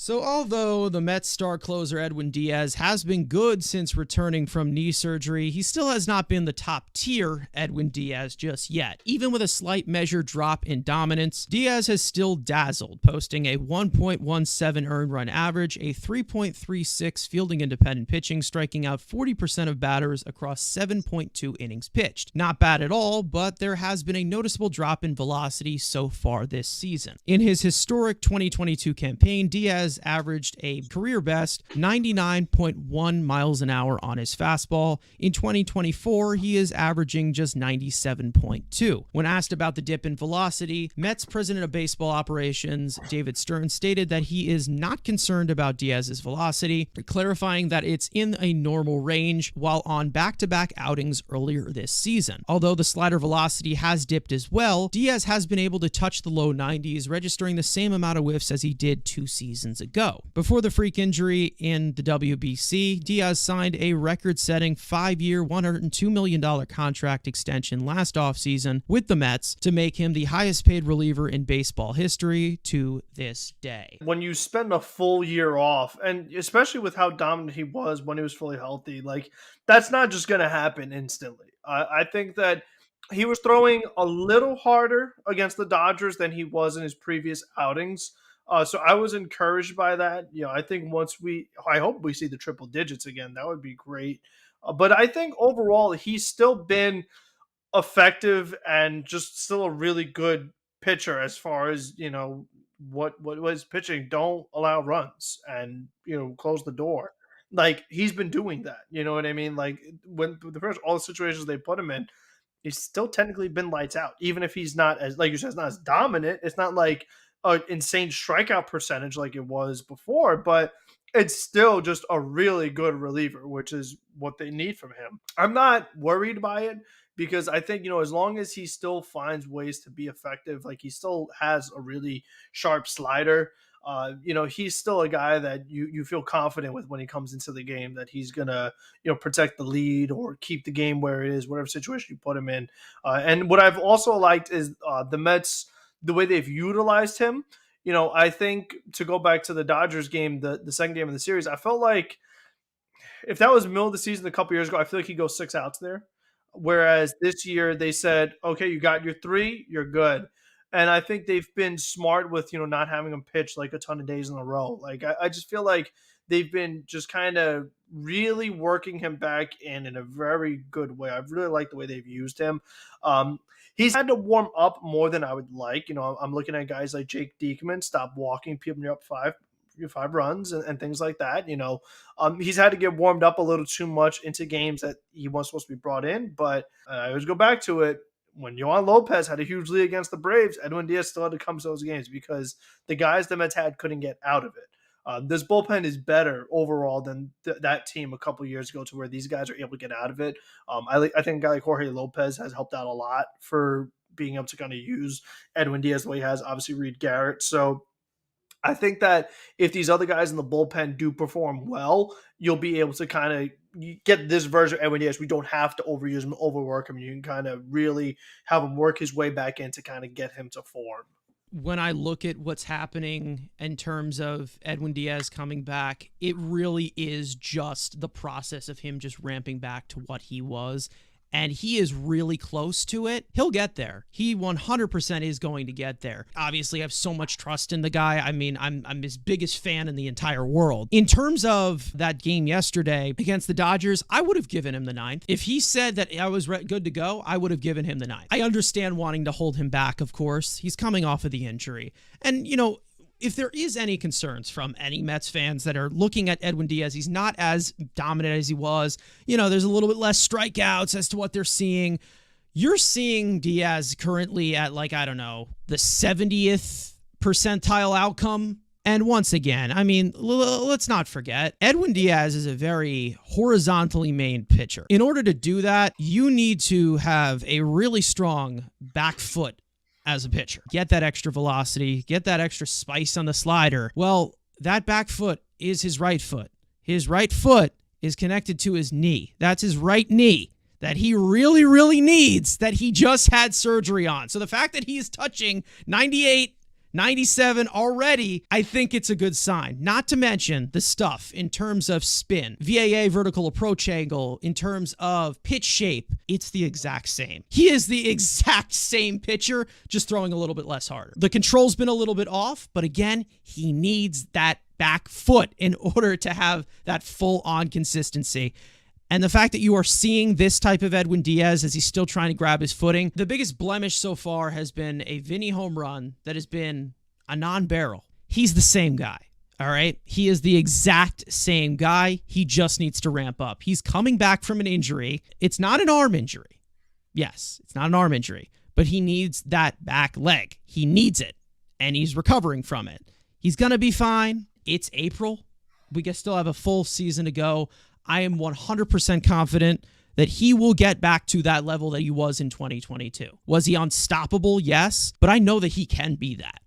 So although the Mets star closer Edwin Diaz has been good since returning from knee surgery, he still has not been the top tier Edwin Diaz just yet. Even with a slight measured drop in dominance, Diaz has still dazzled, posting a 1.17 earned run average, a 3.36 fielding independent pitching, striking out 40% of batters across 7.2 innings pitched. Not bad at all, but there has been a noticeable drop in velocity so far this season. In his historic 2022 campaign, Diaz averaged a career best 99.1 miles an hour on his fastball. In 2024, he is averaging just 97.2. When asked about the dip in velocity, Mets president of baseball operations, David Stern, stated that he is not concerned about Diaz's velocity, clarifying that it's in a normal range while on back-to-back outings earlier this season. Although the slider velocity has dipped as well, Diaz has been able to touch the low 90s, registering the same amount of whiffs as he did 2 seasons ago. Before the freak injury in the WBC, Diaz signed a record-setting 5-year, $102 million contract extension last offseason with the Mets to make him the highest-paid reliever in baseball history to this day. When you spend a full year off, and especially with how dominant he was when he was fully healthy, like, that's not just going to happen instantly. I think that he was throwing a little harder against the Dodgers than he was in his previous outings. So I was encouraged by that. I think I hope we see the triple digits again. That would be great. But I think overall, he's still been effective and just still a really good pitcher as far as, what was pitching. Don't allow runs and, close the door. Like, he's been doing that. You know what I mean? Like, when all the situations they put him in, he's still technically been lights out, even if he's not, as like you said, it's not as dominant. It's not like an insane strikeout percentage like it was before, but it's still just a really good reliever, which is what they need from him. I'm not worried by it because I think, as long as he still finds ways to be effective, like he still has a really sharp slider, he's still a guy that you feel confident with when he comes into the game, that he's going to, protect the lead or keep the game where it is, whatever situation you put him in. And what I've also liked is the Mets, the way they've utilized him. I think, to go back to the Dodgers game, the second game of the series, I felt like if that was middle of the season a couple years ago, I feel like he'd go 6 outs there. Whereas this year they said, okay, you got your 3, you're good. And I think they've been smart with, not having him pitch like a ton of days in a row. Like, I just feel like they've been just kind of really working him back in a very good way. I've really liked the way they've used him. He's had to warm up more than I would like. I'm looking at guys like Jake Diekman, stop walking, people up 5 runs and things like that. He's had to get warmed up a little too much into games that he wasn't supposed to be brought in. But I always go back to it. When Yohan Lopez had a huge lead against the Braves, Edwin Diaz still had to come to those games because the guys the Mets had couldn't get out of it. This bullpen is better overall than that team a couple years ago, to where these guys are able to get out of it. I think a guy like Jorge Lopez has helped out a lot for being able to kind of use Edwin Diaz the way he has, obviously Reed Garrett. So I think that if these other guys in the bullpen do perform well, you'll be able to kind of get this version of Edwin Diaz. We don't have to overuse him, overwork him. You can kind of really have him work his way back in to kind of get him to form. When I look at what's happening in terms of Edwin Diaz coming back, it really is just the process of him just ramping back to what he was. And he is really close to it. He'll get there. He 100% is going to get there. Obviously, I have so much trust in the guy. I mean, I'm his biggest fan in the entire world. In terms of that game yesterday against the Dodgers, I would have given him the 9th. If he said that I was good to go, I would have given him the 9th. I understand wanting to hold him back, of course. He's coming off of the injury. And, if there is any concerns from any Mets fans that are looking at Edwin Diaz, he's not as dominant as he was. There's a little bit less strikeouts as to what they're seeing. You're seeing Diaz currently at, the 70th percentile outcome. And once again, let's not forget, Edwin Diaz is a very horizontally mained pitcher. In order to do that, you need to have a really strong back foot as a pitcher. Get that extra velocity, get that extra spice on the slider. Well, that back foot is his right foot. His right foot is connected to his knee. That's his right knee that he really, really needs, that he just had surgery on. So the fact that he's touching 98, 97 already, I think it's a good sign. Not to mention the stuff in terms of spin, VAA vertical approach angle, in terms of pitch shape, it's the exact same. He is the exact same pitcher, just throwing a little bit less harder. The control's been a little bit off, but again, he needs that back foot in order to have that full-on consistency. And the fact that you are seeing this type of Edwin Diaz as he's still trying to grab his footing, the biggest blemish so far has been a Vinny home run that has been a non-barrel. He's the same guy, all right? He is the exact same guy. He just needs to ramp up. He's coming back from an injury. It's not an arm injury. Yes, it's not an arm injury, but he needs that back leg. He needs it, and he's recovering from it. He's going to be fine. It's April. We still have a full season to go. I am 100% confident that he will get back to that level that he was in 2022. Was he unstoppable? Yes, but I know that he can be that.